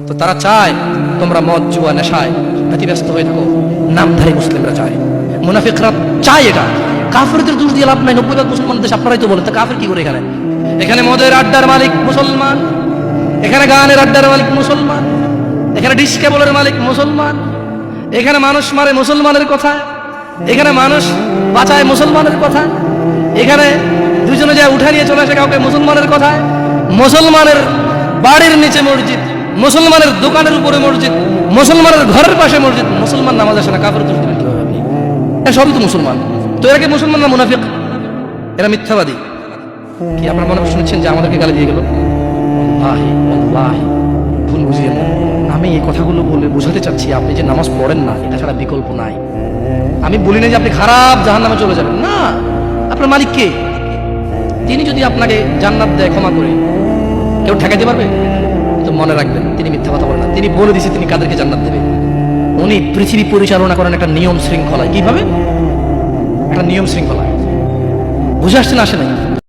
তো তারা চায় তোমরা মদ জুয়া নেশায় ব্যতিব্যস্ত হয়ে থাকো, নামধারী মুসলিমরা চায়, মুনাফিকরা চায় এটা। কাফেরদের দোষ দিয়ে লাভ নাই, 90% মুসলমান দেশ, আপনারাই তো বলেন। তা কাফের কি করে? এখানে এখানে মদের আড্ডার মালিক মুসলমান, এখানে গানের আড্ডার মালিক মুসলমান, এখানে ডিস কেবলের মালিক মুসলমান, এখানে মানুষ মারে মুসলমানের কথা, এখানে মানুষ বাঁচায় মুসলমানের কথা, এখানে দুজনে যায় উঠা নিয়ে চলে আসে কাউকে মুসলমানের কথায়, মুসলমানের বাড়ির নিচে মসজিদ, মুসলমানের দোকানের উপরে মসজিদ, মুসলমানের ঘরের পাশে মসজিদ, মুসলমান নামাজ আসে না, কাফের দোষ দিবেন কিভাবে আপনি? সবই তো মুসলমান। তো এরা কি মুসলমান না মুনাফিক? এরা মিথ্যাবাদী। কি আপনার মনে শুনেছেন যে আমাদেরকে গালি দিয়ে গেল? আল্লাহি আল্লাহি ভুল বুঝিয়েন না। আমি এই কথাগুলো বলে বোঝাতে চাচ্ছি আপনি যে নামাজ পড়েন না, এটা ছাড়া বিকল্প নাই। আমি বলি না যে আপনি খারাপ জাহান্নামে চলে যাবেন, না। আপনার মালিক কে? তিনি যদি আপনাকে জান্নাত দেয়, ক্ষমা করে, কেউ ঠেকাইতে পারবে? তো মনে রাখবেন, তিনি মিথ্যা কথা বলেন না। তিনি বলে দিয়েছে তিনি কাদেরকে জান্নাত দেবে। উনি পৃথিবী পরিচালনা করেন একটা নিয়ম শৃঙ্খলায়। কিভাবে? একটা নিয়ম শৃঙ্খলায়। বুঝে আসছেন? আসে নাই?